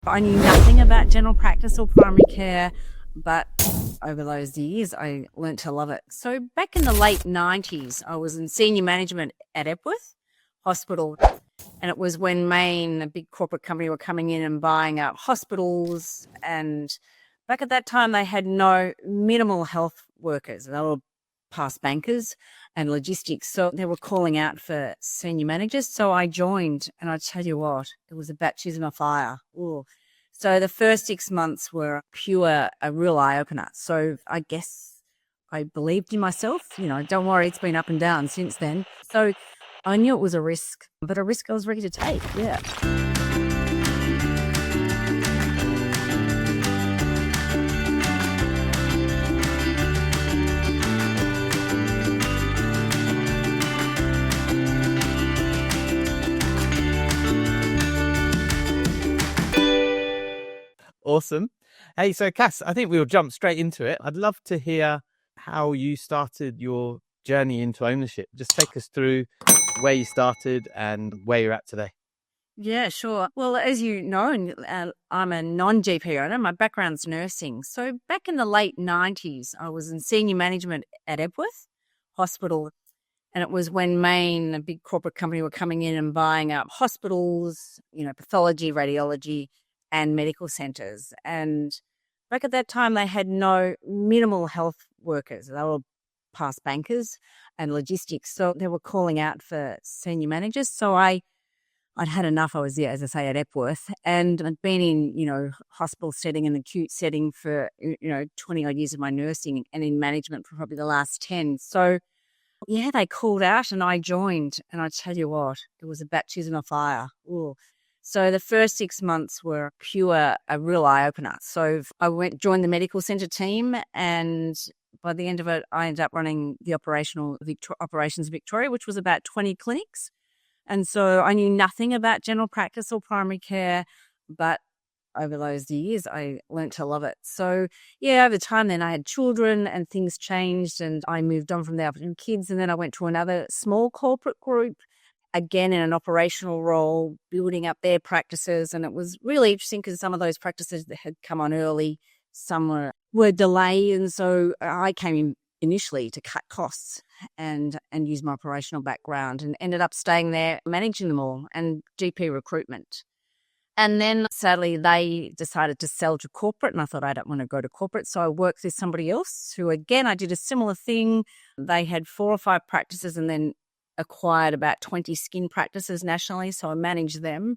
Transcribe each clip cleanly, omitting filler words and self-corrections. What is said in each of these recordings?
I knew nothing about general practice or primary care, but over those years, I learnt to love it. So back in the late 90s, I was in senior management at Epworth Hospital. And it was when Maine, a big corporate company, were coming in and buying out hospitals. And back at that time, they had minimal health workers. They were past bankers and logistics. So they were calling out for senior managers. So I joined, and I tell you what, it was a baptism of fire. Ooh. So the first 6 months were a real eye-opener. So I guess I believed in myself. Don't worry, it's been up and down since then. So I knew it was a risk, but a risk I was ready to take, yeah. Awesome. Hey, so Cass, I think we'll jump straight into it. I'd love to hear how you started your journey into ownership. Just take us through where you started and where you're at today. Yeah, sure. Well, as you know, I'm a non-GP owner. My background's nursing. So back in the late 90s, I was in senior management at Epworth Hospital. And it was when Maine, a big corporate company, were coming in and buying up hospitals, pathology, radiology, and medical centres. And back at that time, they had minimal health workers. They were past bankers and logistics. So they were calling out for senior managers. So I'd had enough. I was there, as I say, at Epworth, and I'd been in, hospital setting and acute setting for, 20 odd years of my nursing, and in management for probably the last 10. So yeah, they called out and I joined, and I tell you what, it was a baptism of fire. Ooh. So the first 6 months were a real eye-opener. So I joined the medical centre team, and by the end of it, I ended up running the Operations Victoria, which was about 20 clinics. And so I knew nothing about general practice or primary care, but over those years, I learnt to love it. So yeah, over time then I had children and things changed, and I moved on from there with kids. And then I went to another small corporate group, again in an operational role, building up their practices. And it was really interesting because some of those practices that had come on early, some were delayed. And so I came in initially to cut costs and use my operational background, and ended up staying there, managing them all, and GP recruitment. And then sadly, they decided to sell to corporate, and I thought I don't want to go to corporate. So I worked with somebody else who, again, I did a similar thing. They had 4 or 5 practices and then acquired about 20 skin practices nationally. So I managed them.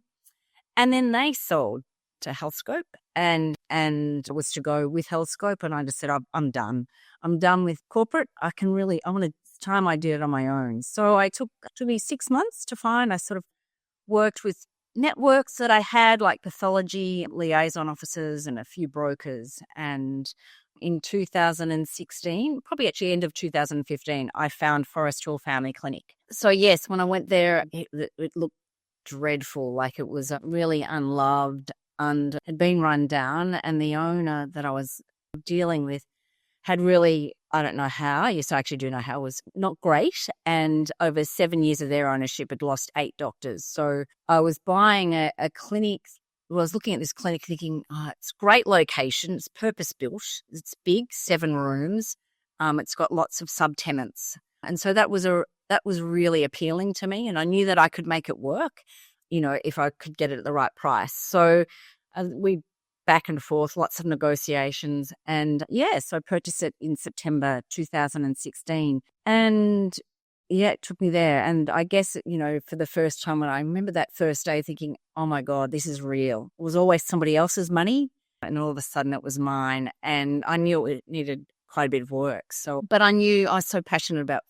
And then they sold to HealthScope, and it was to go with HealthScope. And I just said, I'm done. I'm done with corporate. It's time I did it on my own. So it took me 6 months to find. I sort of worked with networks that I had, like pathology liaison officers and a few brokers. And in 2016, probably actually end of 2015, I found Forest Hill Family Clinic. So yes, when I went there, it looked dreadful. Like it was really unloved and had been run down. And the owner that I was dealing with had really, I don't know how, yes, I actually do know how, was not great. And over 7 years of their ownership, had lost 8 doctors. So I was buying a clinic. I was looking at this clinic thinking, it's a great location. It's purpose-built. It's big, 7 rooms. It's got lots of subtenants. And so that was really appealing to me. And I knew that I could make it work, if I could get it at the right price. So we back and forth, lots of negotiations. And yes, I purchased it in September 2016. And yeah, it took me there. And I guess, for the first time, when I remember that first day thinking, oh my God, this is real. It was always somebody else's money, and all of a sudden it was mine. And I knew it needed quite a bit of work. But I knew I was so passionate about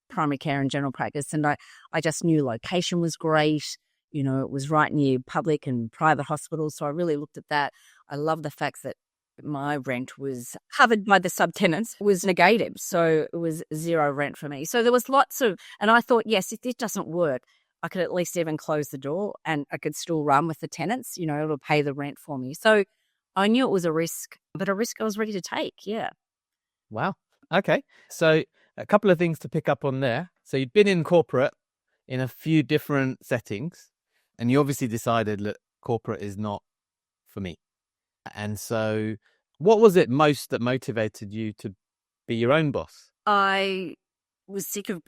primary care and general practice. And I just knew location was great. It was right near public and private hospitals. So I really looked at that. I love the fact that my rent was covered by the subtenants, was negated. So it was 0 rent for me. So there was and I thought, yes, if this doesn't work, I could at least even close the door and I could still run with the tenants, it'll pay the rent for me. So I knew it was a risk, but a risk I was ready to take. Yeah. Wow. Okay. So a couple of things to pick up on there. So you'd been in corporate in a few different settings, and you obviously decided that corporate is not for me. And so what was it most that motivated you to be your own boss? I was sick of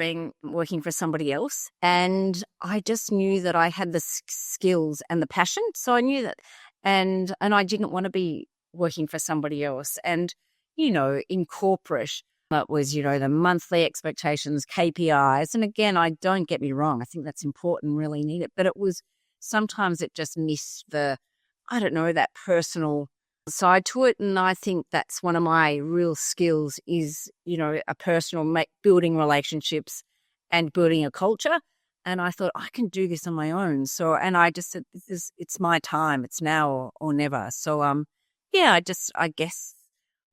working for somebody else, and I just knew that I had the skills and the passion. So I knew that, and I didn't want to be working for somebody else. And in corporate, that was the monthly expectations, KPIs. And again, don't get me wrong, I think that's important, really need it. But it was sometimes it just missed that personal side to it. And I think that's one of my real skills is, a personal building relationships and building a culture. And I thought I can do this on my own. So, and I just said, it's my time. It's now or never. So, I guess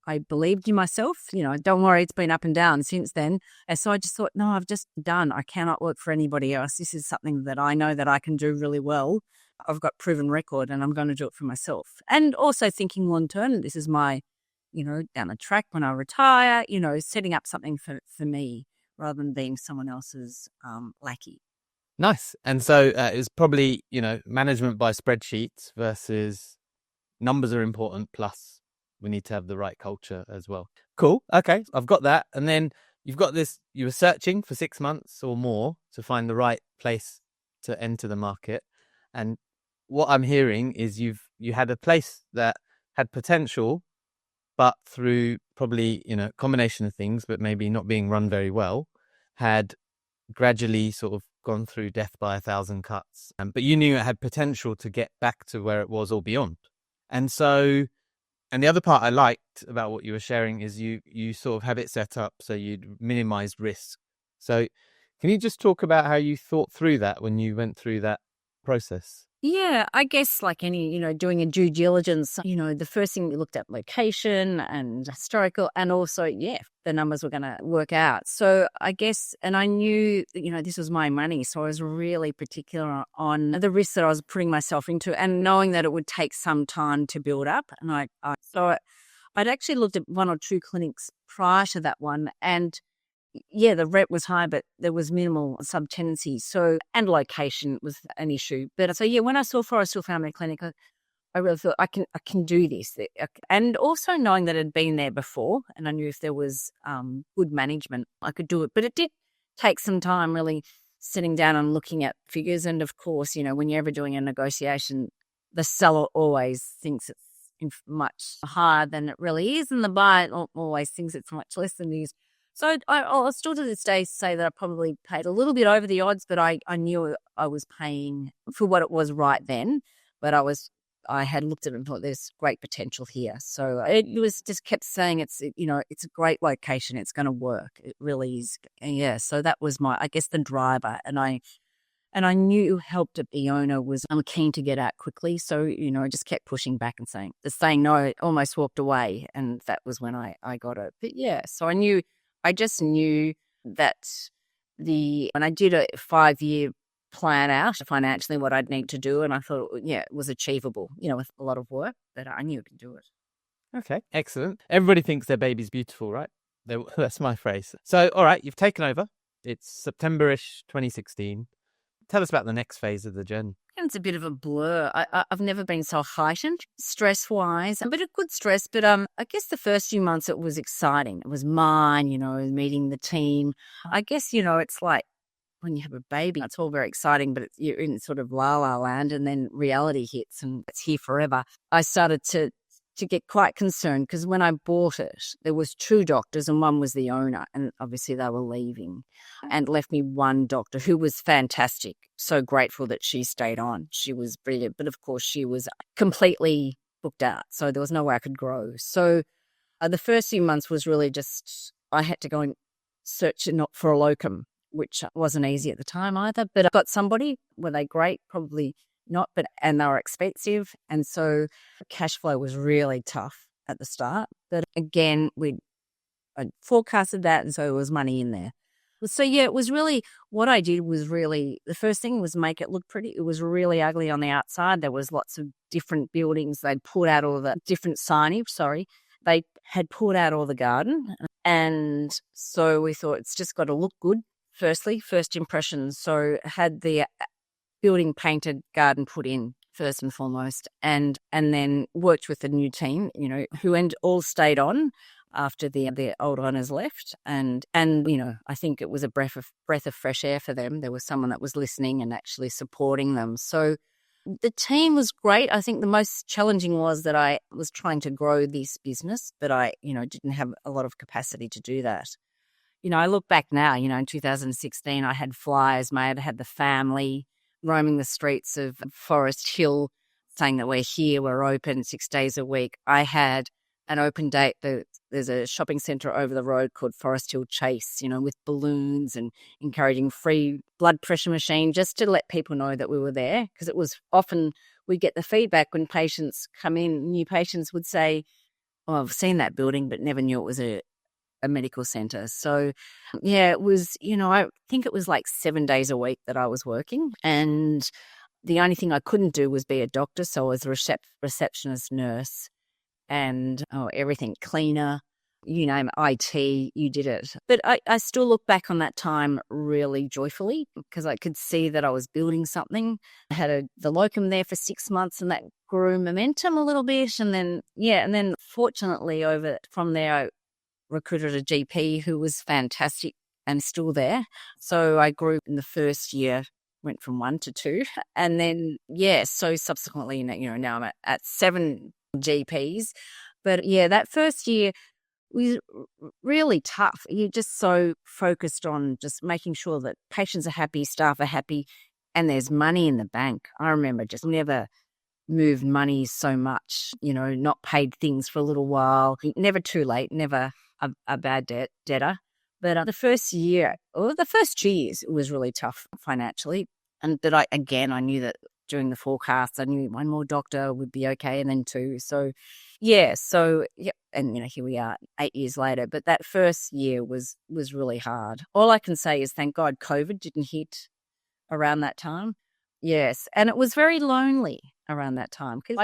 I believed in myself, don't worry, it's been up and down since then. And so I just thought, no, I've just done. I cannot work for anybody else. This is something that I know that I can do really well. I've got proven record and I'm going to do it for myself. And also thinking long term, this is my, down the track when I retire, setting up something for me rather than being someone else's lackey. Nice. And so it was probably, management by spreadsheets versus numbers are important, plus we need to have the right culture as well. Cool. Okay. I've got that. And then you've got this, you were searching for 6 months or more to find the right place to enter the market. And what I'm hearing is you had a place that had potential, but through probably, combination of things, but maybe not being run very well, had gradually sort of gone through death by 1,000 cuts. But you knew it had potential to get back to where it was or beyond. And so, and the other part I liked about what you were sharing is you sort of have it set up so you'd minimize risk. So can you just talk about how you thought through that when you went through that process? Yeah, I guess like any, doing a due diligence, the first thing we looked at location and historical, and also, the numbers were going to work out. So I guess, and I knew, this was my money. So I was really particular on the risks that I was putting myself into and knowing that it would take some time to build up. And I'd actually looked at 1 or 2 clinics prior to that one, and the rent was high, but there was minimal subtenancy. So, and location was an issue. But so, when I saw Forest Hill Family Clinic, I really thought I can do this. And also knowing that I'd been there before and I knew if there was good management, I could do it. But it did take some time really sitting down and looking at figures. And of course, when you're ever doing a negotiation, the seller always thinks it's much higher than it really is. And the buyer always thinks it's much less than it is. So I'll still to this day say that I probably paid a little bit over the odds, but I knew I was paying for what it was right then. But I had looked at it and thought there's great potential here. So it was just kept saying it's a great location. It's going to work. It really is. Yeah. So that was I guess the driver. And I knew help to the owner was I'm keen to get out quickly. So, I just kept pushing back and saying no, almost walked away. And that was when I got it. But so I just knew that when I did a 5-year plan out financially what I'd need to do, and I thought, it was achievable, with a lot of work, but I knew I could do it. Okay, excellent. Everybody thinks their baby's beautiful, right? That's my phrase. So, all right, you've taken over. It's September-ish 2016. Tell us about the next phase of the journey. It's a bit of a blur. I've never been so heightened stress-wise, a bit of good stress, but I guess the first few months it was exciting. It was mine, meeting the team. I guess, it's like when you have a baby, it's all very exciting, but you're in sort of la-la land and then reality hits and it's here forever. I started to get quite concerned because when I bought it, there was 2 doctors and one was the owner, and obviously they were leaving and left me 1 doctor who was fantastic. So grateful that she stayed on. She was brilliant, but of course she was completely booked out. So there was no way I could grow. So the first few months was really just, I had to go and search not for a locum, which wasn't easy at the time either, but I got somebody. Were they great? Probably not, and they were expensive. And so cash flow was really tough at the start. But again, I forecasted that, and so there was money in there. So it was really, what I did was really, the first thing was make it look pretty. It was really ugly on the outside. There was lots of different buildings. They'd pulled out all the different signage, They had pulled out all the garden. And so we thought it's just got to look good, first impressions. So had the building painted, garden put in. first and foremost, and then worked with the new team, who all stayed on after the old owners left, and I think it was a breath of fresh air for them. There was someone that was listening and actually supporting them. So the team was great. I think the most challenging was that I was trying to grow this business, but I didn't have a lot of capacity to do that. I look back now, in 2016, I had flyers made, I had the family roaming the streets of Forest Hill saying that we're here, we're open 6 days a week. I had an open date. There's a shopping centre over the road called Forest Hill Chase, with balloons and encouraging free blood pressure machine just to let people know that we were there. Because it was often we get the feedback when patients come in, new patients would say, "Oh, I've seen that building, but never knew it was a medical centre." So, yeah, it was, I think it was like 7 days a week that I was working. And the only thing I couldn't do was be a doctor. So I was a receptionist nurse and everything, cleaner, you name it, IT, you did it. But I still look back on that time really joyfully because I could see that I was building something. I had the locum there for 6 months and that grew momentum a little bit. And then fortunately from there, I recruited a GP who was fantastic and still there. So I grew in the first year, went from 1 to 2. And then, so subsequently, now I'm at 7 GPs. But that first year was really tough. You're just so focused on just making sure that patients are happy, staff are happy, and there's money in the bank. I remember just never moved money so much, not paid things for a little while, never too late, never a bad debtor. But the first year, or the first 2 years, it was really tough financially. But I knew that during the forecast, I knew one more doctor would be okay, and then 2. So, and here we are 8 years later. But that first year was really hard. All I can say is thank God COVID didn't hit around that time. Yes, and it was very lonely around that time because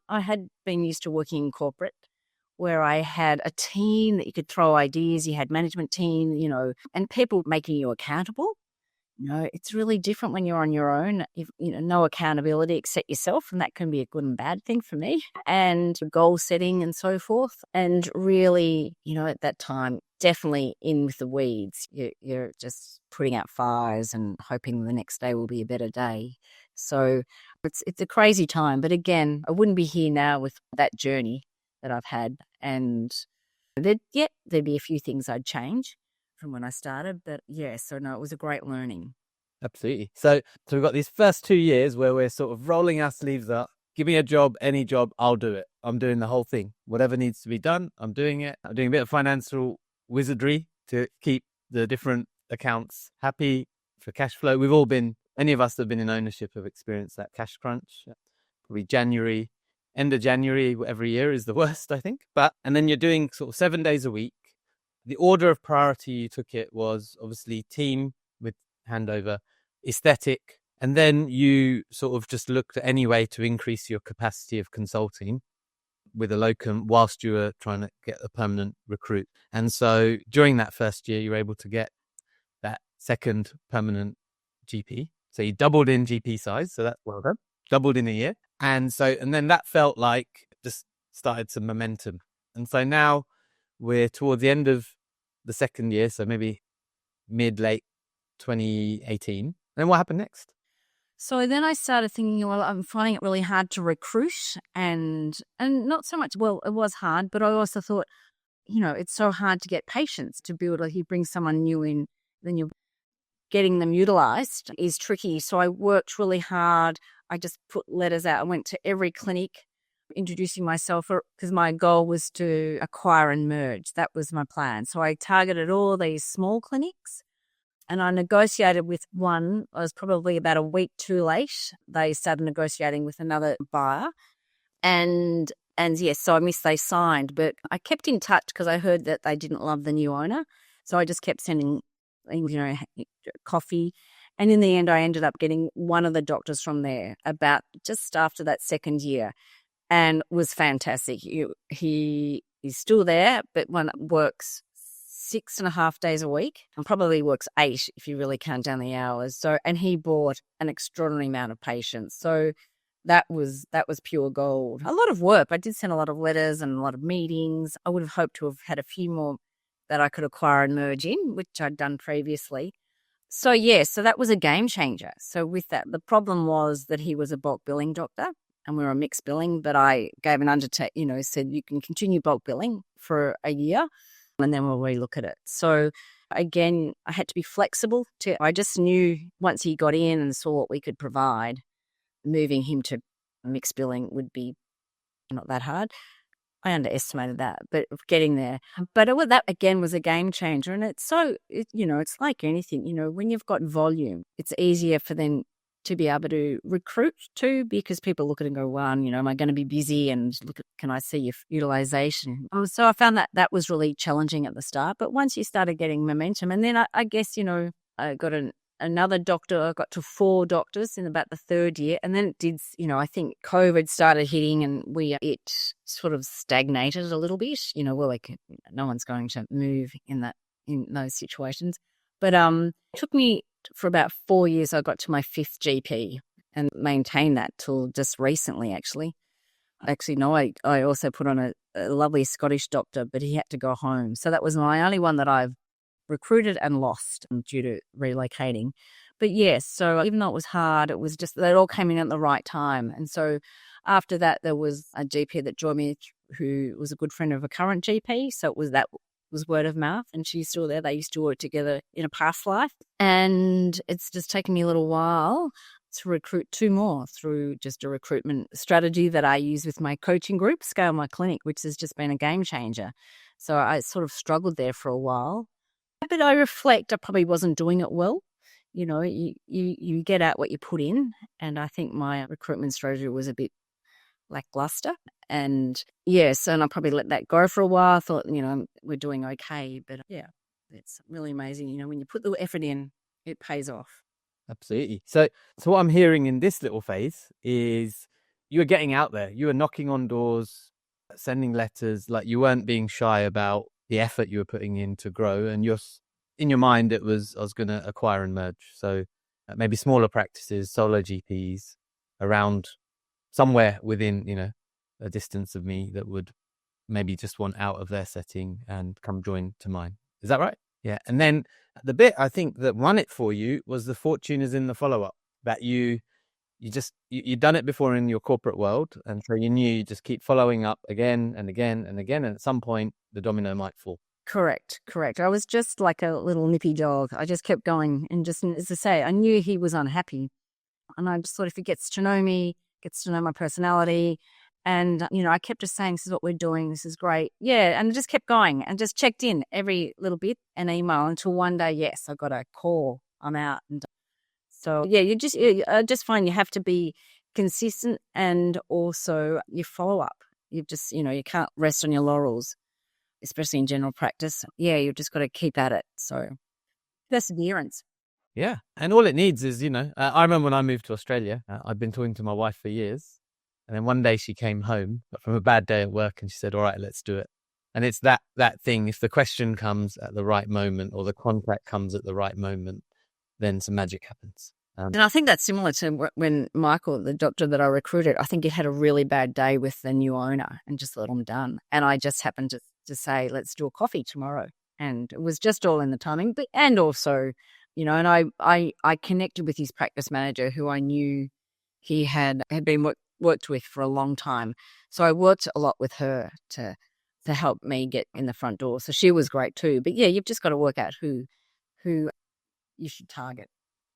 I had been used to working in corporate where I had a team that you could throw ideas, you had management team, and people making you accountable. It's really different when you're on your own. If, no accountability except yourself, and that can be a good and bad thing for me. And goal setting and so forth. And really, at that time, definitely in with the weeds. You're just putting out fires and hoping the next day will be a better day. So it's a crazy time. But again, I wouldn't be here now with that journey that I've had. And there'd be a few things I'd change from when I started, but so no, it was a great learning. Absolutely. So we've got these first 2 years where we're sort of rolling our sleeves up. Give me a job, any job, I'll do it. I'm doing the whole thing. Whatever needs to be done, I'm doing it. I'm doing a bit of financial wizardry to keep the different accounts happy for cash flow. Any of us that have been in ownership have experienced that cash crunch. Probably end of January every year is the worst, I think. And then you're doing sort of 7 days a week. The order of priority you took it was obviously team with handover, aesthetic, and then you sort of just looked at any way to increase your capacity of consulting with a locum whilst you were trying to get a permanent recruit. And so during that first year, you were able to get that second permanent GP. So you doubled in GP size. So that's well done. Doubled in a year. And then that felt like just started some momentum. And so now we're towards the end of the second year, so maybe late 2018. Then what happened next? So then I started thinking, well, I'm finding it really hard to recruit and not so much, well, it was hard, but I also thought, it's so hard to get patients to build. Like you bring someone new in, then you're getting them utilized is tricky. So I worked really hard. I just put letters out. I went to every clinic introducing myself because my goal was to acquire and merge. That was my plan. So I targeted all these small clinics and I negotiated with one. I was probably about a week too late. They started negotiating with another buyer and yes, so I missed they signed, but I kept in touch because I heard that they didn't love the new owner. So I just kept sending, coffee. And in the end, I ended up getting one of the doctors from there about just after that second year. And was fantastic. He is still there, but one works 6.5 days a week and probably works 8 if you really count down the hours. So, and he brought an extraordinary amount of patients. So that was pure gold. A lot of work. I did send a lot of letters and a lot of meetings. I would have hoped to have had a few more that I could acquire and merge in, which I'd done previously. So so that was a game changer. So with that, the problem was that he was a bulk billing doctor and we were a mixed billing, but I gave an undertaking, said you can continue bulk billing for a year and then we'll relook at it. So again, I had to be flexible. I just knew once he got in and saw what we could provide, moving him to mixed billing would be not that hard. I underestimated that, but getting there. But that again was a game changer, and it's like anything. When you've got volume, it's easier for them to be able to recruit too, because people look at it and go, "Wow, am I going to be busy?" And look, can I see your utilization? So I found that was really challenging at the start. But once you started getting momentum, and then I guess I got another doctor. I got to 4 doctors in about the 3rd year. And then it did, I think COVID started hitting and it sort of stagnated a little bit. No one's going to move in those situations. But it took me for about 4 years. I got to my 5th GP and maintained that till just recently, actually. No, I also put on a lovely Scottish doctor, but he had to go home. So that was my only one that I've recruited and lost due to relocating. But yes, so even though it was hard, it was just that it all came in at the right time. And so after that, there was a GP that joined me who was a good friend of a current GP. So that was word of mouth, and she's still there. They used to work together in a past life. And it's just taken me a little while to recruit 2 more through just a recruitment strategy that I use with my coaching group, Scale My Clinic, which has just been a game changer. So I sort of struggled there for a while. But I reflect, I probably wasn't doing it well. You get out what you put in. And I think my recruitment strategy was a bit lackluster. And and I probably let that go for a while. I thought, we're doing okay. But it's really amazing. When you put the effort in, it pays off. Absolutely. So what I'm hearing in this little phase is you were getting out there. You were knocking on doors, sending letters, like you weren't being shy about the effort you were putting in to grow, and in your mind it was, I was going to acquire and merge. So maybe smaller practices, solo GPs around somewhere within, a distance of me that would maybe just want out of their setting and come join to mine. Is that right? Yeah. And then the bit I think that won it for you was the fortune is in the follow-up, that you'd done it before in your corporate world, and so you knew you just keep following up again and again and again, and at some point the domino might fall. Correct. I was just like a little nippy dog. I just kept going, and just as I say, I knew he was unhappy, and I just thought if he gets to know me, gets to know my personality, and I kept just saying, "This is what we're doing. This is great." Yeah, and I just kept going and just checked in every little bit, an email, until one day, yes, I got a call. I'm out. And so, I just find you have to be consistent, and also you follow up. You just, you can't rest on your laurels, especially in general practice. Yeah, you've just got to keep at it. So perseverance. Yeah. And all it needs is, I remember when I moved to Australia, I'd been talking to my wife for years. And then one day she came home from a bad day at work and she said, "All right, let's do it." And it's that thing. If the question comes at the right moment, or the contact comes at the right moment, then some magic happens. And I think that's similar to when Michael, the doctor that I recruited, I think he had a really bad day with the new owner and just let him done. And I just happened to say, "Let's do a coffee tomorrow." And it was just all in the timing. But, and also, and I connected with his practice manager, who I knew he had been worked with for a long time. So I worked a lot with her to help me get in the front door. So she was great too. But you've just got to work out who you should target.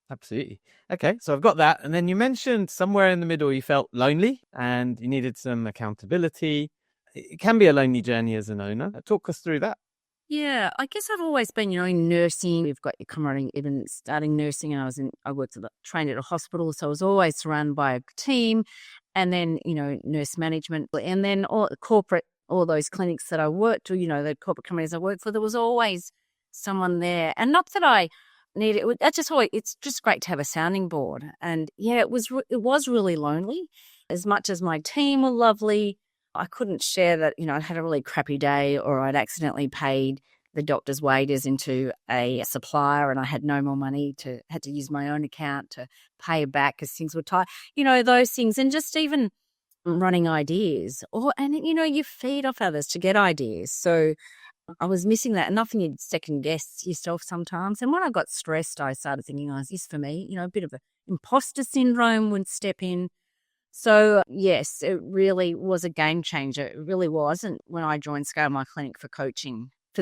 Absolutely. Okay, so I've got that. And then you mentioned somewhere in the middle you felt lonely and you needed some accountability. It can be a lonely journey as an owner. Talk us through that. Yeah, I guess I've always been, in nursing. We've got your camaraderie, even starting nursing, and I trained at a hospital, so I was always surrounded by a team, and then, nurse management, and then all those clinics that I worked to, the corporate companies I worked for, there was always someone there. And not that I need it. It's just great to have a sounding board. And it was really lonely. As much as my team were lovely, I couldn't share that, I'd had a really crappy day, or I'd accidentally paid the doctor's wages into a supplier, and I had no more money had to use my own account to pay back because things were tight. Those things, and just even running ideas, and you feed off others to get ideas. So I was missing that, and often you'd second guess yourself sometimes. And when I got stressed, I started thinking, "Oh, is this for me?" A bit of a imposter syndrome would step in. So yes, it really was a game changer. It really was. And when I joined Scale My Clinic for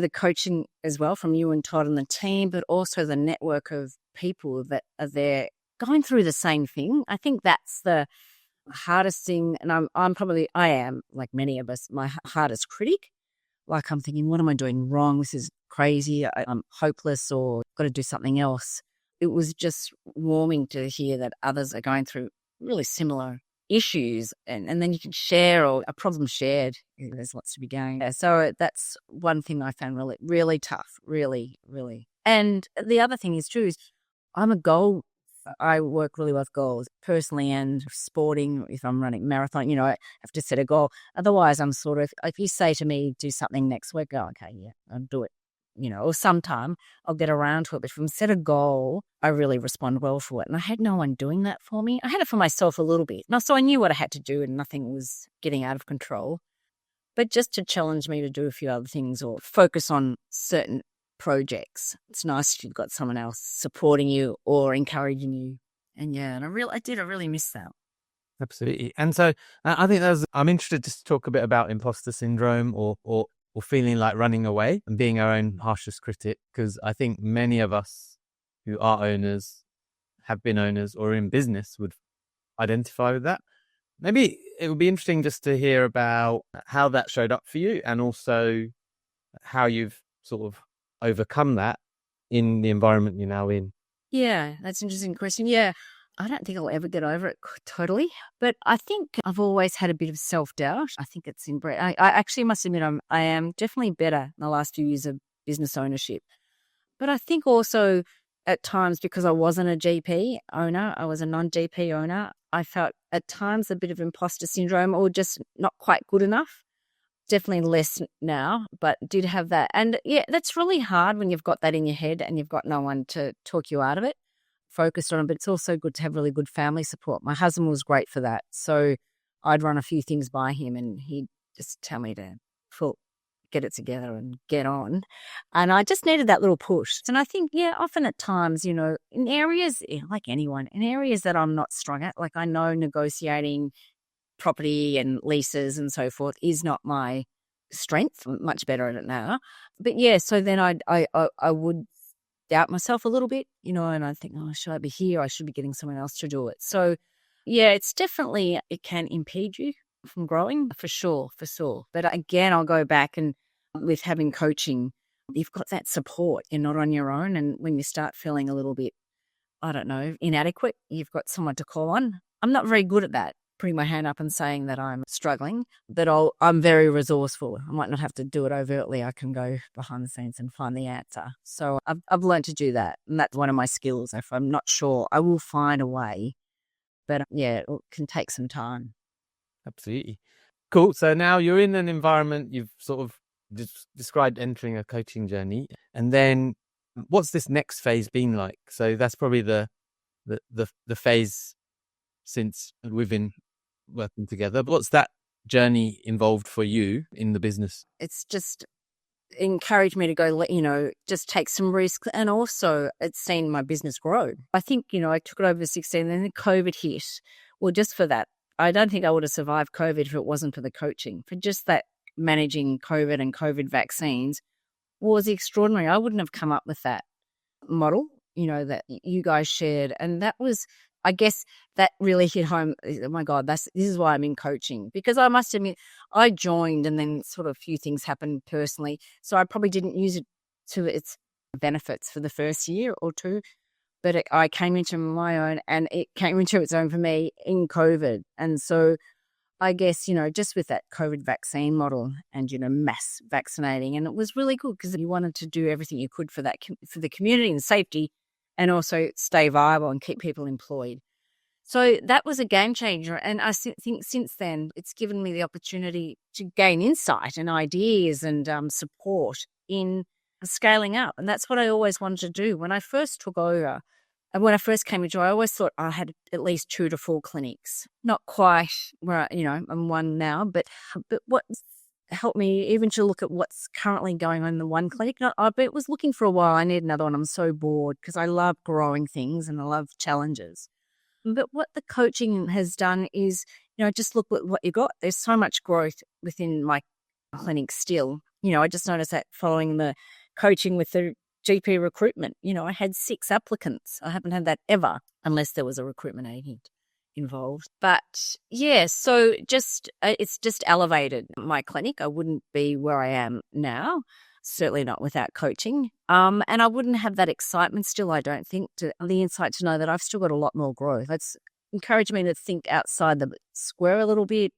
the coaching as well from you and Todd and the team, but also the network of people that are there going through the same thing. I think that's the hardest thing. And I am, like many of us, my hardest critic. Like I'm thinking, what am I doing wrong? This is crazy. I'm hopeless or got to do something else. It was just warming to hear that others are going through really similar issues, and then you can share, or a problem shared. There's lots to be gained. So that's one thing I found really, really tough, really, really. And the other thing is too, is I work really well with goals, personally and sporting. If I'm running marathon, I have to set a goal. Otherwise, I'm sort of, if you say to me, do something next week, go, okay, yeah, I'll do it. Or sometime I'll get around to it. But if I'm set a goal, I really respond well for it. And I had no one doing that for me. I had it for myself a little bit. So I knew what I had to do and nothing was getting out of control. But just to challenge me to do a few other things or focus on certain projects. It's nice if you've got someone else supporting you or encouraging you. And I really miss that. Absolutely. And so I think I'm interested to talk a bit about imposter syndrome or feeling like running away and being our own harshest critic, because I think many of us who are owners, have been owners, or in business would identify with that. Maybe it would be interesting just to hear about how that showed up for you, and also how you've sort of overcome that in the environment you're now in. Yeah, that's an interesting question. Yeah, I don't think I'll ever get over it totally, but I think I've always had a bit of self-doubt. I think it's inbred. I actually must admit I am definitely better in the last few years of business ownership. But I think also at times, because I wasn't a GP owner, I was a non-GP owner, I felt at times a bit of imposter syndrome or just not quite good enough. Definitely less now, but did have that. And yeah, that's really hard when you've got that in your head and you've got no one to talk you out of it, focused on it. But it's also good to have really good family support. My husband was great for that. So I'd run a few things by him and he'd just tell me to get it together and get on. And I just needed that little push. And I think, often at times, in areas, like anyone, in areas that I'm not strong at, like I know negotiating property and leases and so forth is not my strength. I'm much better at it now. But so then I would doubt myself a little bit, and I think, oh, should I be here? I should be getting someone else to do it. So it's definitely, it can impede you from growing for sure. But again, I'll go back, and with having coaching, you've got that support. You're not on your own. And when you start feeling a little bit, I don't know, inadequate, you've got someone to call on. I'm not very good at that, putting my hand up and saying that I'm struggling, but I'm very resourceful. I might not have to do it overtly. I can go behind the scenes and find the answer. So I've learned to do that. And that's one of my skills. If I'm not sure, I will find a way. But it can take some time. Absolutely. Cool. So now you're in an environment, you've sort of described entering a coaching journey. And then what's this next phase been like? So that's probably the phase since we've been working together. But what's that journey involved for you in the business? It's just encouraged me to go, just take some risks. And also it's seen my business grow. I think, I took it over 16 and then COVID hit. Well, just for that, I don't think I would have survived COVID if it wasn't for the coaching. For just that, managing COVID and COVID vaccines was extraordinary. I wouldn't have come up with that model, that you guys shared. And that was, I guess, that really hit home. Oh my God, this is why I'm in coaching. Because I must admit, I joined and then sort of a few things happened personally. So I probably didn't use it to its benefits for the first year or two. But I came into my own, and it came into its own for me in COVID. And so I guess, just with that COVID vaccine model and, mass vaccinating, and it was really good because you wanted to do everything you could for that, for the community and safety, and also stay viable and keep people employed. So that was a game changer. And I think since then, it's given me the opportunity to gain insight and ideas and support in scaling up. And that's what I always wanted to do. When I first took over, and when I first came into it, I always thought I had at least 2 to 4 clinics. Not quite where, I'm one now, but what helped me even to look at what's currently going on in the one clinic. I was looking for a while. I need another one. I'm so bored because I love growing things and I love challenges. But what the coaching has done is, just look at what you got. There's so much growth within my clinic still. I just noticed that following the coaching with the GP recruitment, I had 6 applicants. I haven't had that ever unless there was a recruitment agent involved. But yeah, so it's just elevated my clinic. I wouldn't be where I am now, certainly not without coaching. And I wouldn't have that excitement still, I don't think, the insight to know that I've still got a lot more growth. It's encouraged me to think outside the square a little bit,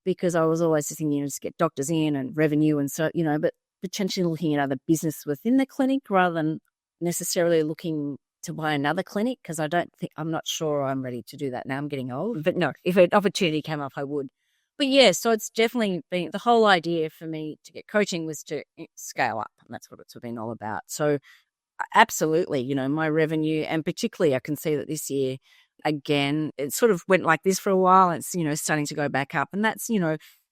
because I was always just thinking, just get doctors in and revenue and so, but potentially looking at other business within the clinic rather than necessarily looking to buy another clinic, because I'm not sure I'm ready to do that now. I'm getting old. But no, if an opportunity came up, I would. But yeah, so it's definitely been the whole idea for me to get coaching was to scale up. And that's what it's been all about. So absolutely, my revenue, and particularly I can see that this year, again, it sort of went like this for a while. It's, starting to go back up. And that's,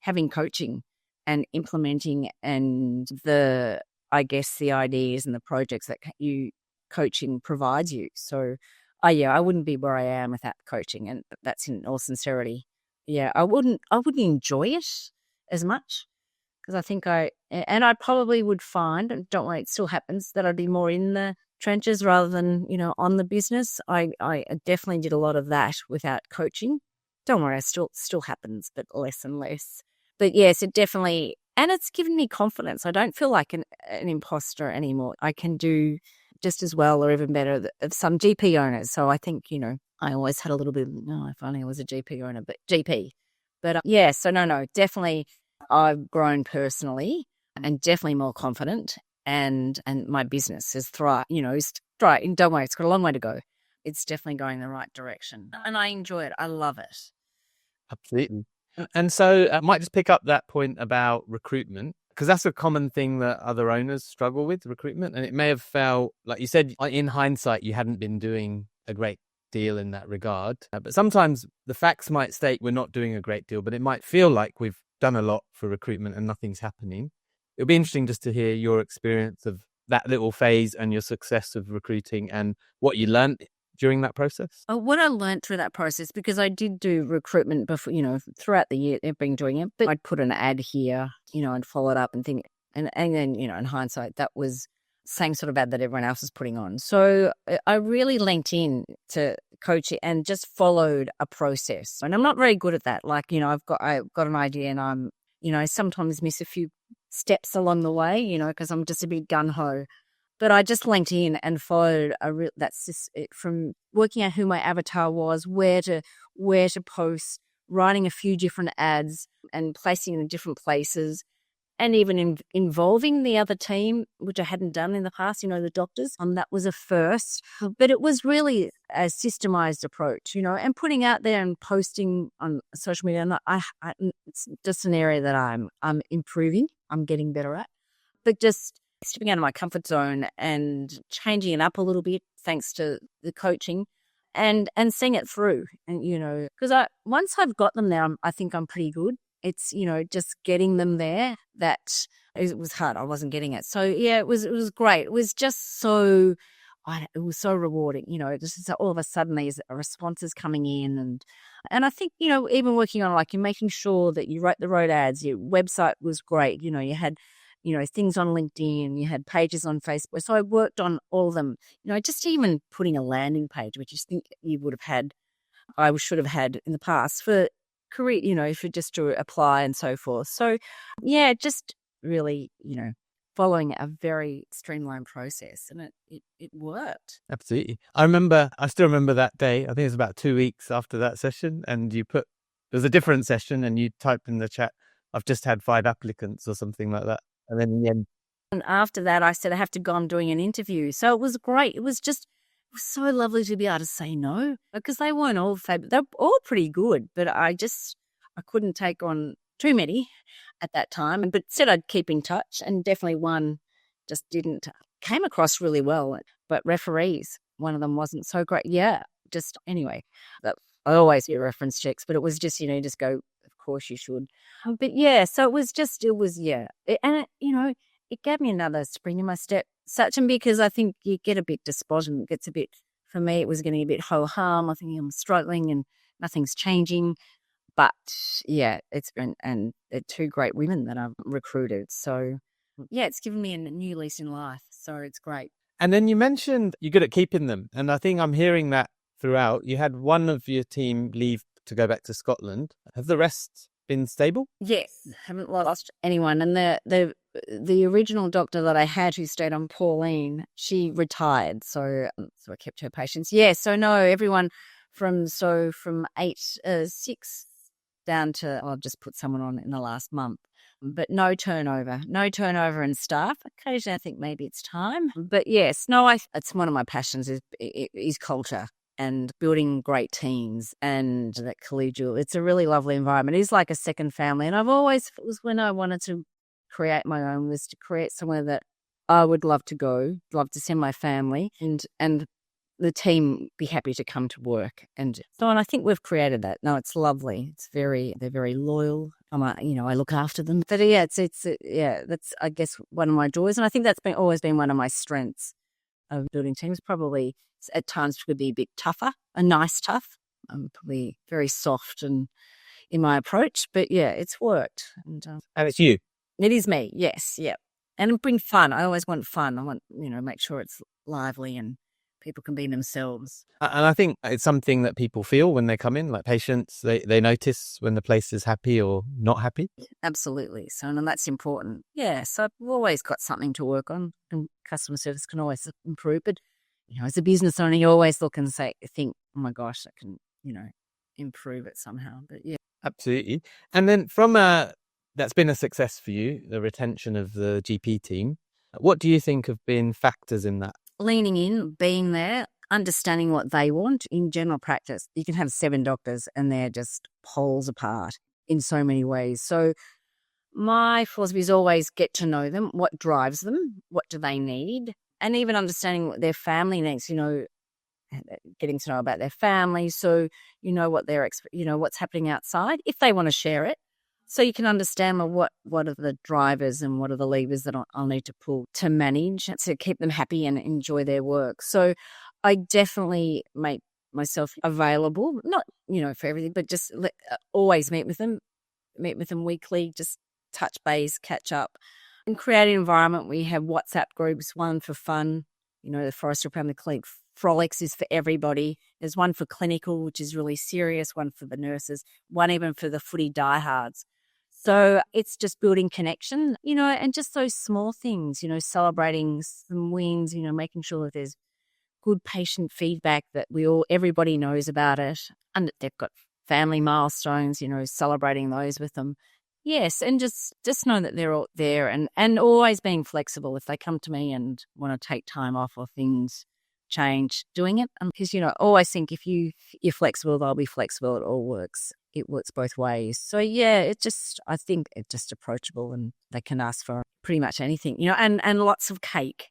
having coaching and implementing and the ideas and the projects that coaching provides you. So, I wouldn't be where I am without coaching, and that's in all sincerity. Yeah, I wouldn't enjoy it as much, because I think I probably would find, and don't worry, it still happens, that I'd be more in the trenches rather than, on the business. I definitely did a lot of that without coaching. Don't worry, it still happens, but less and less. But yes, it definitely, and it's given me confidence. I don't feel like an imposter anymore. I can do just as well or even better of some GP owners. So I think, I always had a little bit, if only I was a GP owner, but GP. But yeah, so no, definitely I've grown personally and definitely more confident, and my business has thrived, and don't worry, it's got a long way to go. It's definitely going the right direction, and I enjoy it. I love it. Absolutely. And so I might just pick up that point about recruitment, because that's a common thing that other owners struggle with, recruitment. And it may have felt, like you said, in hindsight, you hadn't been doing a great deal in that regard. But sometimes the facts might state we're not doing a great deal, but it might feel like we've done a lot for recruitment and nothing's happening. It'll be interesting just to hear your experience of that little phase and your success of recruiting and what you learned during that process. What I learned through that process, because I did do recruitment before, throughout the year I've been doing it, but I'd put an ad here, and follow it up and think, and then, in hindsight, that was same sort of ad that everyone else is putting on. So I really linked in to coaching and just followed a process. And I'm not very good at that. Like, I've got an idea, and I'm, sometimes miss a few steps along the way, because I'm just a bit gung-ho. But I just linked in and followed that's just it, from working out who my avatar was, where to post, writing a few different ads and placing in different places, and even involving the other team, which I hadn't done in the past, the doctors. That was a first. But it was really a systemized approach, and putting out there and posting on social media. And it's just an area that I'm improving. I'm getting better at. But just stepping out of my comfort zone and changing it up a little bit thanks to the coaching and seeing it through. And, because once I've got them there, I think I'm pretty good. It's, just getting them there that it was hard. I wasn't getting it. So yeah, it was great. It was just so, it was so rewarding, just all of a sudden these responses coming in. And I think, even working on you're making sure that you wrote the road ads, your website was great. You had, things on LinkedIn, you had pages on Facebook. So I worked on all of them, just even putting a landing page, which you think I should have had in the past for career, for just to apply and so forth. So yeah, just really, following a very streamlined process, and it worked. Absolutely. I still remember that day. I think it was about 2 weeks after that session, and there was a different session, and you typed in the chat, I've just had 5 applicants or something like that. And then in the end. And after that, I said I have to go on doing an interview. So it was great. It was so lovely to be able to say no, because they weren't all fabulous. They're all pretty good, but I couldn't take on too many at that time. But said I'd keep in touch, and definitely one just came across really well. But referees, one of them wasn't so great. Yeah, just anyway, I always do reference checks, but it was just, just go, of course you should. But yeah, so it was, it gave me another spring in my step, and because I think you get a bit despondent, it gets a bit, for me, it was getting a bit ho-hum. I think I'm struggling and nothing's changing. But yeah, it's been, and they're two great women that I've recruited. So yeah, it's given me a new lease in life. So it's great. And then you mentioned you're good at keeping them. And I think I'm hearing that throughout. You had one of your team leave to go back to Scotland. Have the rest been stable? Yes, haven't lost anyone. And the original doctor that I had who stayed on, Pauline, she retired. So I kept her patients. Yeah, so no, everyone from 6 down to, I've just put someone on in the last month. But no turnover in staff. Occasionally, I think maybe it's time. But yes, no, it's one of my passions is culture and building great teams and that collegial. It's a really lovely environment. It is like a second family. And it was when I wanted to create my own, was to create somewhere that I would love to send my family and the team be happy to come to work. And I think we've created that. No, it's lovely. They're very loyal. I look after them. But yeah, that's, I guess, one of my joys. And I think that's always been one of my strengths of building teams. Probably at times could be a bit tougher, a nice tough. I'm probably very soft and in my approach, but yeah, it's worked. And it's you. It is me. Yes. Yeah. And bring fun. I always want fun. I want, make sure it's lively and people can be themselves. And I think it's something that people feel when they come in, like patients, they notice when the place is happy or not happy. Absolutely. So, and that's important. Yeah. So we've always got something to work on, and customer service can always improve. But, as a business owner, you always look and think, oh my gosh, that can, improve it somehow. But yeah. Absolutely. And then that's been a success for you, the retention of the GP team. What do you think have been factors in that? Leaning in, being there, understanding what they want. In general practice, you can have 7 doctors and they're just poles apart in so many ways. So my philosophy is always get to know them, what drives them, what do they need, and even understanding what their family needs, getting to know about their family. So what what's happening outside, if they want to share it. So you can understand what are the drivers and what are the levers that I'll need to pull to manage to keep them happy and enjoy their work. So I definitely make myself available, not, for everything, but just always meet with them weekly, just touch base, catch up, and create an environment where you have WhatsApp groups, one for fun, the Forester Family Clinic Frolics is for everybody. There's one for clinical, which is really serious, one for the nurses, one even for the footy diehards. So it's just building connection, and just those small things, celebrating some wins, making sure that there's good patient feedback that everybody knows about it, and they've got family milestones, celebrating those with them. Yes, and just know that they're all there and always being flexible if they come to me and want to take time off or things change, doing it. Because, always think if you're flexible, they'll be flexible. It all works. It works both ways. So, yeah, I think it's just approachable and they can ask for pretty much anything, and lots of cake.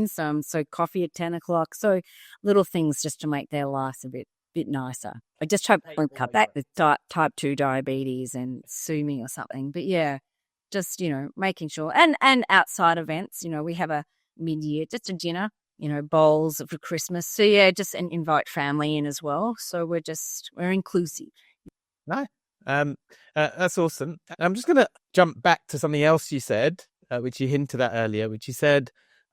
So coffee at 10 o'clock. So little things just to make their lives a bit nicer. I just try to cut back with type 2 diabetes and sue me or something. But yeah, just, making sure. And outside events, we have a mid-year, just a dinner, bowls for Christmas. So yeah, just invite family in as well. So we're inclusive. No, that's awesome. I'm just going to jump back to something else you said, which you hinted at earlier, which you said,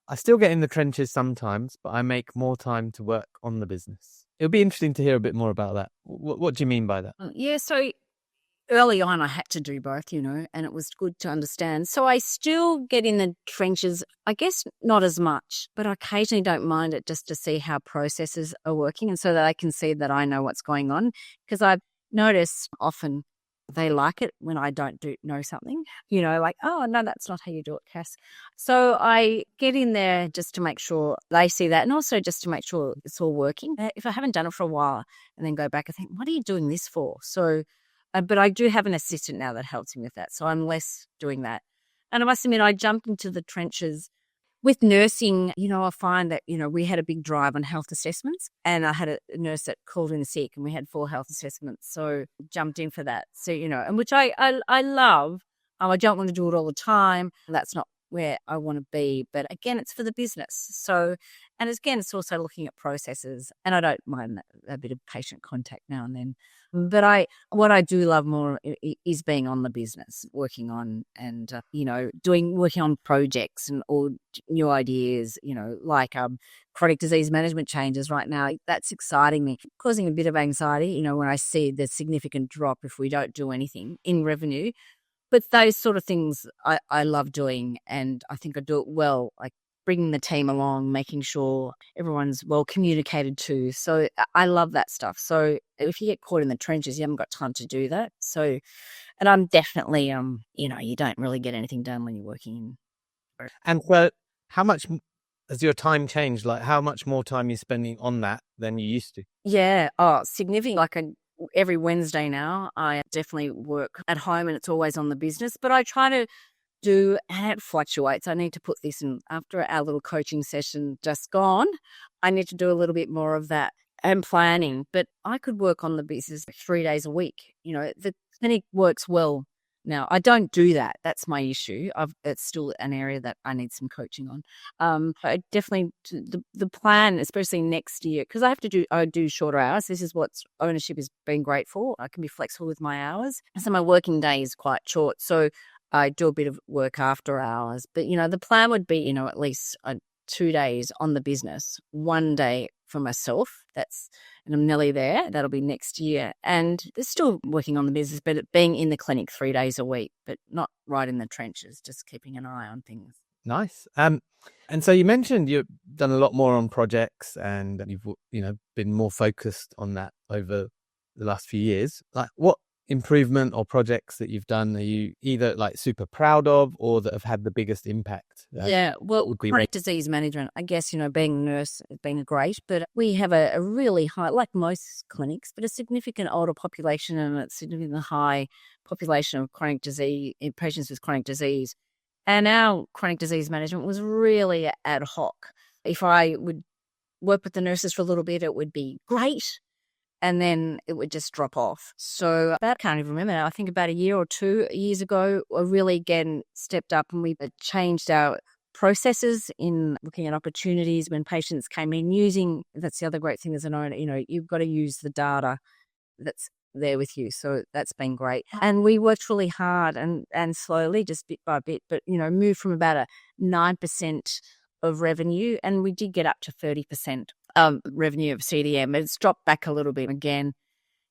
I still get in the trenches sometimes, but I make more time to work on the business. It would be interesting to hear a bit more about that. What do you mean by that? Yeah, so early on I had to do both, and it was good to understand. So I still get in the trenches, I guess not as much, but I occasionally don't mind it just to see how processes are working and so that I can see that I know what's going on. Because I've noticed often they like it when I don't know something, like, oh, no, that's not how you do it, Cass. So I get in there just to make sure they see that, and also just to make sure it's all working. If I haven't done it for a while and then go back and think, what are you doing this for? So, but I do have an assistant now that helps me with that. So I'm less doing that. And I must admit, I jumped into the trenches with nursing. I find that, we had a big drive on health assessments, and I had a nurse that called in sick and we had 4 health assessments. So jumped in for that. So, and which I love. I don't want to do it all the time. That's not where I want to be. But again, it's for the business. So, and again, it's also looking at processes, and I don't mind a bit of patient contact now and then. But what I do love more is being on the business, working on and, working on projects and all new ideas, like chronic disease management changes right now. That's exciting me, causing a bit of anxiety, when I see the significant drop if we don't do anything in revenue. But those sort of things I love doing, and I think I do it well, like bringing the team along, making sure everyone's well communicated to. So I love that stuff. So if you get caught in the trenches, you haven't got time to do that. So, and I'm definitely, you don't really get anything done when you're working. And so how much has your time changed? Like how much more time you're spending on that than you used to? Yeah. Significant. Like every Wednesday now, I definitely work at home, and it's always on the business, but I try to do, and it fluctuates. I need to put this in after our little coaching session just gone. I need to do a little bit more of that and planning, but I could work on the business 3 days a week. The clinic works well now. I don't do that. That's my issue. It's still an area that I need some coaching on. I definitely, the plan, especially next year, because I do shorter hours. This is what ownership has been great for. I can be flexible with my hours. So my working day is quite short. So I do a bit of work after hours, but the plan would be, at least 2 days on the business, 1 day for myself. And I'm nearly there. That'll be next year. And they're still working on the business, but it being in the clinic 3 days a week, but not right in the trenches, just keeping an eye on things. Nice. And so you mentioned you've done a lot more on projects, and you've, been more focused on that over the last few years. Like what improvement or projects that you've done are you either like super proud of or that have had the biggest impact? Chronic disease management, I guess, being a nurse has been great, but we have a really high, like most clinics, but a significant older population and a significantly high population of chronic disease, patients with chronic disease. And our chronic disease management was really ad hoc. If I would work with the nurses for a little bit, it would be great, and then it would just drop off. So I can't even remember now. I think about a year or 2 years ago, I really again stepped up and we changed our processes in looking at opportunities when patients came in that's the other great thing as an owner, you've got to use the data that's there with you. So that's been great. And we worked really hard and slowly, just bit by bit, but, moved from about a 9% of revenue, and we did get up to 30% revenue of CDM. It's dropped back a little bit again.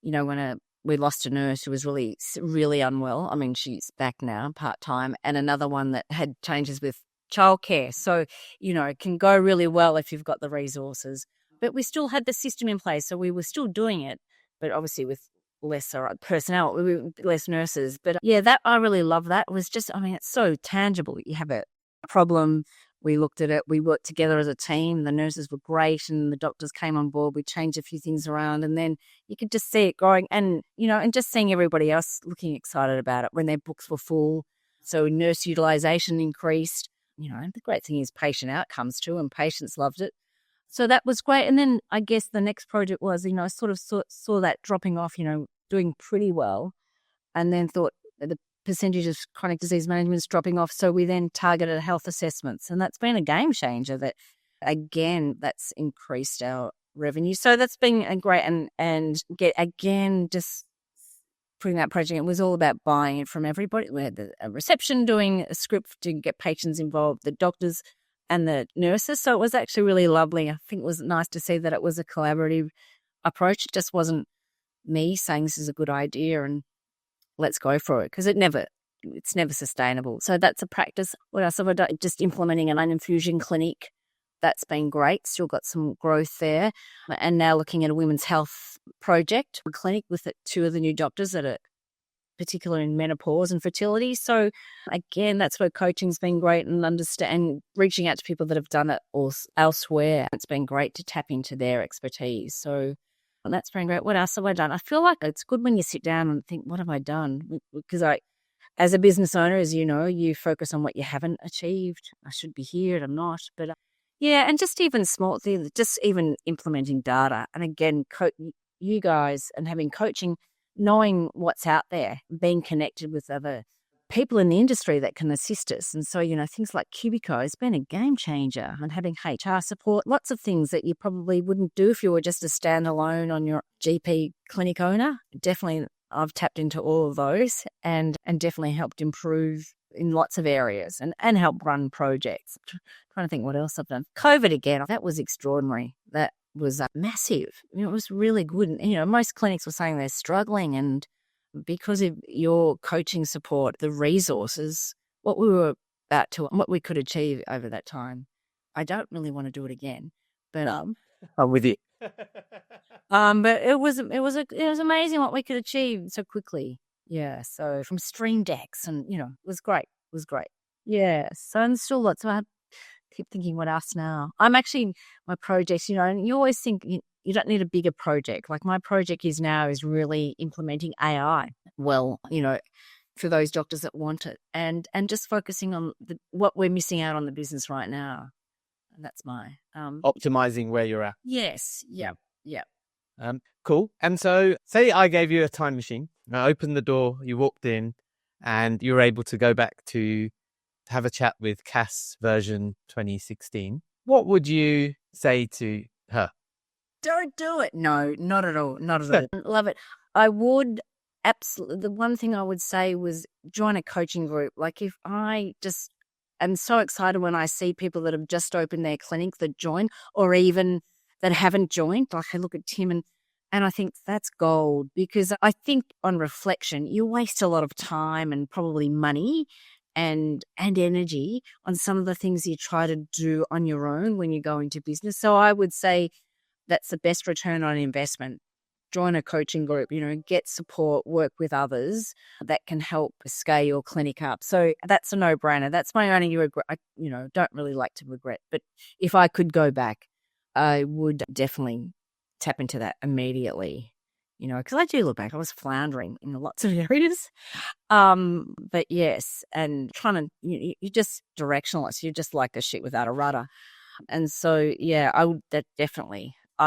When we lost a nurse who was really, really unwell. I mean, she's back now, part-time, and another one that had changes with childcare. So, it can go really well if you've got the resources. But we still had the system in place, so we were still doing it, but obviously with lesser personnel, less nurses. But yeah, I really love that. It was just, it's so tangible. You have a problem. We looked at it. We worked together as a team. The nurses were great and the doctors came on board. We changed a few things around, and then you could just see it growing and, and just seeing everybody else looking excited about it when their books were full. So nurse utilization increased, and the great thing is patient outcomes too, and patients loved it. So that was great. And then I guess the next project was, I sort of saw that dropping off, doing pretty well, and then thought the percentage of chronic disease management is dropping off. So we then targeted health assessments, and that's been a game changer. That's increased our revenue. So that's been a great just putting that project. It was all about buying it from everybody. We had a reception doing a script to get patients involved, the doctors and the nurses. So it was actually really lovely. I think it was nice to see that it was a collaborative approach. It just wasn't me saying this is a good idea and let's go for it, because it's never sustainable. So that's a practice. What else have I done? Just implementing an infusion clinic. That's been great. Still got some growth there. And now looking at a women's health project, a clinic with 2 of the new doctors that are particular in menopause and fertility. So again, that's where coaching's been great, and reaching out to people that have done it elsewhere. It's been great to tap into their expertise. So that's been great. What else have I done? I feel like it's good when you sit down and think, what have I done? Because as a business owner, as you know, you focus on what you haven't achieved. I should be here and I'm not. But yeah, and just even small things, just even implementing data. And again, you guys and having coaching, knowing what's out there, being connected with other people in the industry that can assist us. And so, things like Cubico has been a game changer, and having HR support, lots of things that you probably wouldn't do if you were just a standalone on your GP clinic owner. Definitely, I've tapped into all of those and definitely helped improve in lots of areas and help run projects. Trying to think what else I've done. COVID again, that was extraordinary. That was massive. It was really good. And, most clinics were saying they're struggling, and because of your coaching support, the resources, what we could achieve over that time. I don't really want to do it again, but I'm with you. but it was amazing what we could achieve so quickly. Yeah. So from stream decks, and it was great. It was great. Yeah. So and still lots. So I keep thinking, what else now? I'm actually my projects. And you always think you don't need a bigger project. Like my project is really implementing AI. Well, for those doctors that want it, and just focusing on what we're missing out on the business right now. And that's my optimizing where you're at. Yes. Yeah. Yeah. Cool. And so say I gave you a time machine, I opened the door, you walked in, and you were able to go back to have a chat with Cass version 2016. What would you say to her? Don't do it. No, not at all. Not at all. Love it. I would absolutely. The one thing I would say was join a coaching group. Like if I just am so excited when I see people that have just opened their clinic that join, or even that haven't joined. Like I look at Tim and I think that's gold, because I think on reflection, you waste a lot of time and probably money and energy on some of the things you try to do on your own when you go into business. So I would say that's the best return on investment. Join a coaching group, get support, work with others that can help scale your clinic up. So that's a no-brainer. That's my only regret. I, don't really like to regret, but if I could go back, I would definitely tap into that immediately, because I do look back, I was floundering in lots of areas. But yes, and trying to, you're just directionless. You're just like a ship without a rudder. And so, yeah, I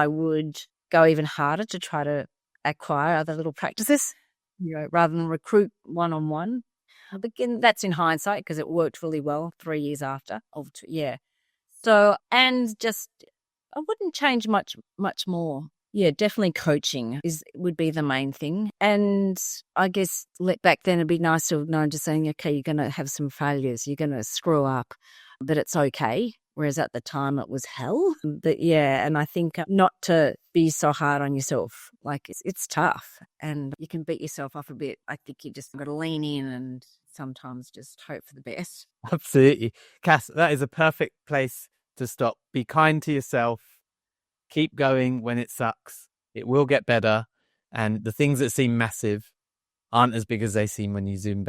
would go even harder to try to acquire other little practices, rather than recruit one-on-one. But again, that's in hindsight because it worked really well 3 years after. Yeah. So, and just, I wouldn't change much more. Yeah, definitely coaching would be the main thing. And I guess back then it'd be nice to have known to saying, okay, you're going to have some failures, you're going to screw up, but it's okay. Whereas at the time it was hell. But yeah, and I think not to be so hard on yourself. Like it's tough and you can beat yourself up a bit. I think you just got to lean in and sometimes just hope for the best. Absolutely. Cass, that is a perfect place to stop. Be kind to yourself. Keep going when it sucks. It will get better. And the things that seem massive aren't as big as they seem when you zoom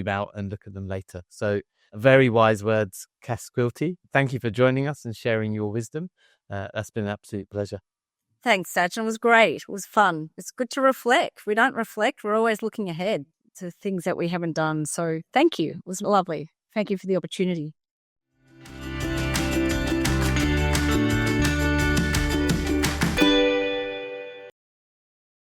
out and look at them later. So very wise words, Cass Quilty. Thank you for joining us and sharing your wisdom. That's been an absolute pleasure. Thanks, Sachin. It was great. It was fun. It's good to reflect. If we don't reflect, we're always looking ahead to things that we haven't done. So thank you. It was lovely. Thank you for the opportunity.